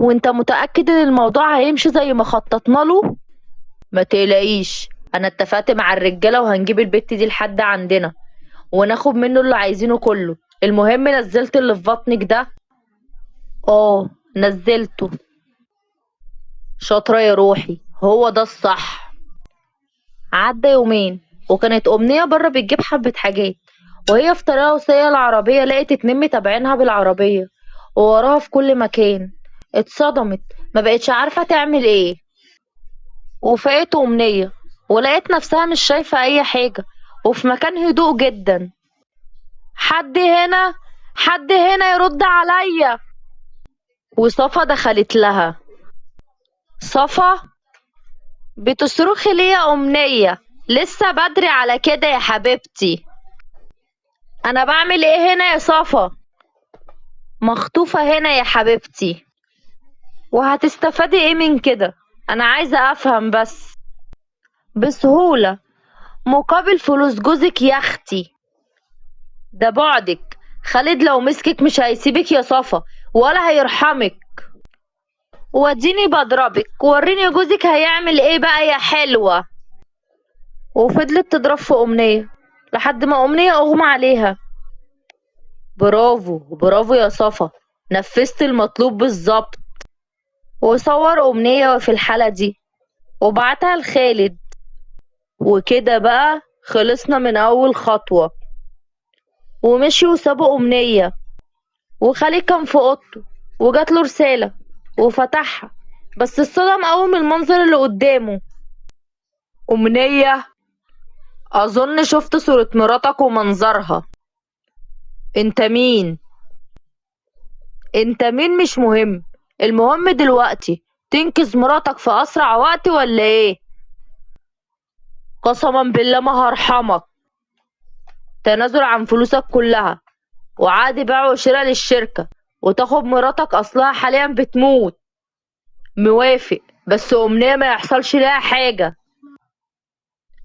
وانت متأكد ان الموضوع هيمشي زي ما خططنا له؟ ما تقلقيش، انا اتفقت مع الرجالة وهنجيب البت دي لحد عندنا وناخد منه اللي عايزينه كله. المهم نزلت اللي في بطنك ده؟ اه نزلته. شاطرة يا روحي، هو ده الصح. عدى يومين وكانت أمنية بره بتجيب حبة حاجات، وهي في طريقها وسايقة العربية لقيت اتنين متابعينها بالعربية ووراها في كل مكان. اتصدمت، ما بقتش عارفة تعمل ايه. وفقت أمنية ولقيت نفسها مش شايفة أي حاجة وفي مكان هدوء جدا. حد هنا، حد هنا يرد عليا. وصفا دخلت لها. صفا، بتصرخي ليه يا أمنية؟ لسه بدري على كده يا حبيبتي. أنا بعمل إيه هنا يا صفا؟ مخطوفة هنا يا حبيبتي. وهتستفادي إيه من كده؟ أنا عايزة أفهم بس. بسهولة، مقابل فلوس جوزك يا أختي. ده بعدك، خالد لو مسكك مش هيسيبك يا صفا ولا هيرحمك. واديني بضربك، وريني جوزك هيعمل إيه بقى يا حلوة. وفضلت تضرب في أمنية لحد ما أمنية أغمى عليها. برافو برافو يا صفا، نفذت المطلوب بالظبط. وصور أمنية في الحالة دي وبعتها لخالد. وكده بقى خلصنا من أول خطوة. ومشي وسابوا أمنية، وخالد كان في أوضته وجات له رسالة وفتحها، بس اتصدم أول من المنظر اللي قدامه. أمنية، أظن شفت صورة مراتك ومنظرها. انت مين؟ انت مين مش مهم، المهم دلوقتي تنقذ مراتك في أسرع وقت ولا ايه؟ قسما بالله ما هرحمك. تنازل عن فلوسك كلها وعقد بيع وشراء للشركة وتاخد مراتك، أصلها حاليا بتموت. موافق، بس أمنية ما يحصلش لها حاجة.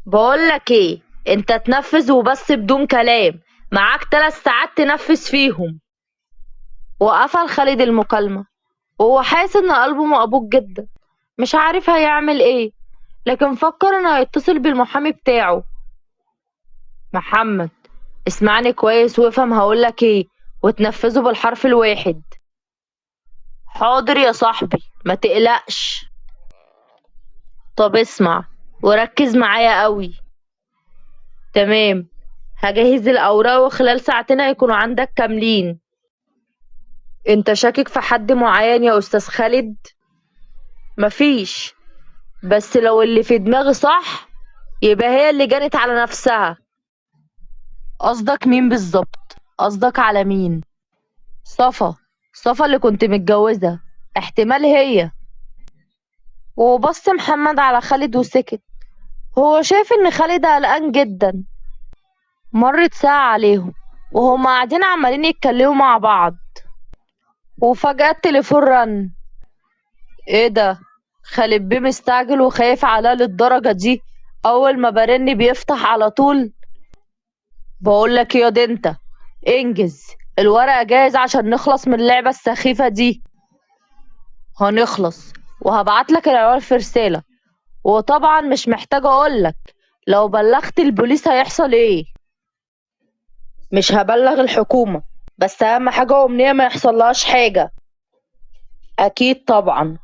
بقولك ايه، انت تنفذ وبس بدون كلام، معاك 3 ساعات تنفذ فيهم. وقفل خالد المكالمة وهو حاسس ان قلبه مقبوض جدا، مش عارف هيعمل ايه، لكن فكر انه هيتصل بالمحامي بتاعه. محمد، اسمعني كويس وافهم هقولك ايه وتنفذه بالحرف الواحد. حاضر يا صاحبي، ما تقلقش. طب اسمع وركز معايا قوي. تمام، هجهز الأوراق وخلال ساعتين هيكونوا عندك كاملين. انت شاكك في حد معين يا أستاذ خالد؟ مفيش، بس لو اللي في دماغي صح يبقى هي اللي جنت على نفسها. قصدك مين بالظبط؟ قصدك على مين؟ صفا، صفا اللي كنت متجوزة، احتمال هي. وبص محمد على خالد وسكت، هو شايف ان خالد قلقان جدا. مرت ساعة عليهم وهم قاعدين عمالين يتكلموا مع بعض، وفجأة التليفون رن. ايه ده؟ خالد بيه مستعجل وخايف عليا للدرجة دي؟ اول ما برن بيفتح على طول. بقولك ايه ياض انت، انجز، الورقة جاهز عشان نخلص من اللعبة السخيفة دي. هنخلص، وهبعتلك العنوان في رسالة. وطبعا مش محتاجة اقولك لو بلغت البوليس هيحصل ايه. مش هبلغ الحكومة، بس اهم حاجة أمنية ما يحصلهاش حاجة. اكيد طبعا.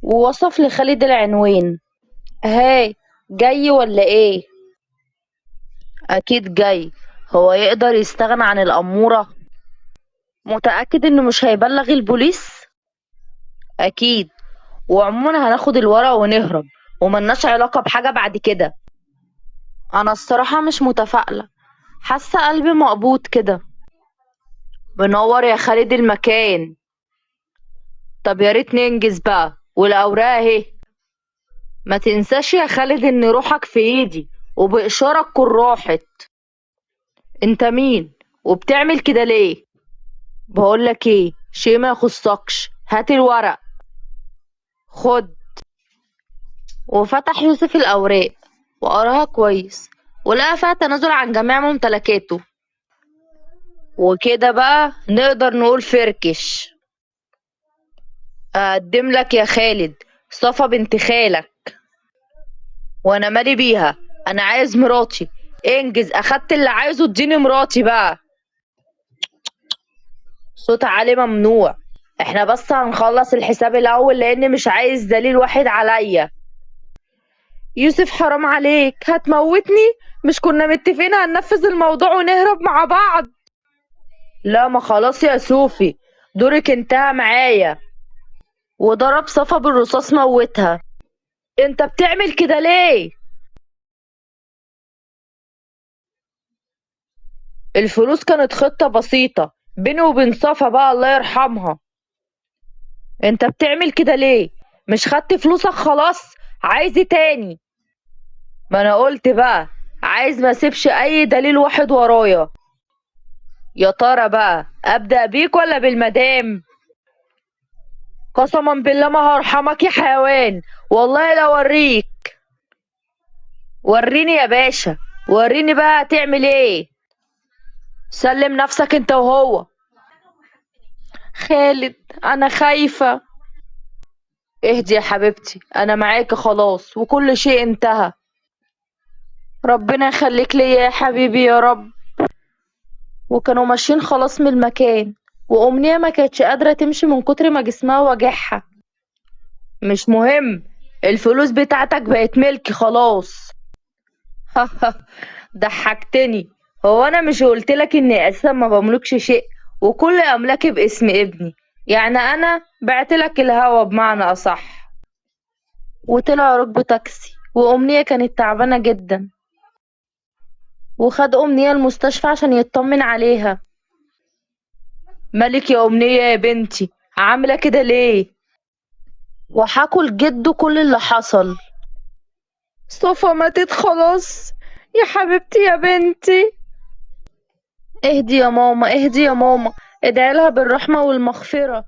ووصف لخالد العنوان. هاي، جاي ولا ايه؟ اكيد جاي، هو يقدر يستغنى عن الأمورة؟ متأكد انه مش هيبلغ البوليس؟ اكيد. وعموما هناخد الورق ونهرب وملناش علاقة بحاجة بعد كده. انا الصراحة مش متفائلة، حاسة قلبي مقبوض كده. منور يا خالد المكان. طب يا ريت ننجز بقى، والأوراق اهي. ما تنساش يا خالد ان روحك في ايدي وبإشارة تكون راحت. انت مين وبتعمل كده ليه؟ بقولك ايه، شيء ما يخصكش، هات الورق. خد. وفتح يوسف الأوراق وقراها كويس ولقى فيها تنازل عن جميع ممتلكاته. وكده بقى نقدر نقول فركش. اقدم لك يا خالد صفا بنت خالك. وانا مالي بيها، انا عايز مراتي. انجز، اخدت اللي عايزه، اديني مراتي بقى. صوت عالي ممنوع. احنا بس هنخلص الحساب الاول لان مش عايز دليل واحد عليا. يوسف حرام عليك، هتموتني؟ مش كنا متفقين هننفذ الموضوع ونهرب مع بعض؟ لا، ما خلاص يا صوفي، دورك انتهى معايا. وضرب صفا بالرصاص موتها. انت بتعمل كده ليه؟ الفلوس كانت خطة بسيطة بيني وبين صفا بقى، الله يرحمها. انت بتعمل كده ليه؟ مش خدت فلوسك خلاص؟ عايز ايه تاني؟ ما انا قلت بقى، عايز ما اسيبش اي دليل واحد ورايا. يا ترى بقى ابدأ بيك ولا بالمدام؟ قسما بالله ما هرحمك يا حيوان، والله لا اوريك. وريني يا باشا، وريني بقى هتعمل ايه. سلم نفسك انت وهو. خالد، انا خايفة. اهدي يا حبيبتي، انا معاكي خلاص وكل شيء انتهى. ربنا يخليك ليا يا حبيبي يا رب. وكانوا ماشيين خلاص من المكان، وأمنية ما كانتش قادرة تمشي من كتر ما جسمها وجعها. مش مهم، الفلوس بتاعتك بقت ملكي خلاص. ضحكتني. هو انا مش قلتلك اني اساسا ما بملكش شيء، وكل املاكي باسم ابني؟ يعني انا بعتلك الهوا بمعنى اصح. وطلعوا ركبوا تاكسي، وامنية كانت تعبانة جدا، وخد امنية المستشفى عشان يطمن عليها. مالك يا امنية يا بنتي، عاملة كده ليه؟ وحكوا لجده كل اللي حصل. صفا ماتت خلاص، يا حبيبتي يا بنتي. اهدي يا ماما، اهدي يا ماما، ادعي لها بالرحمة والمغفرة.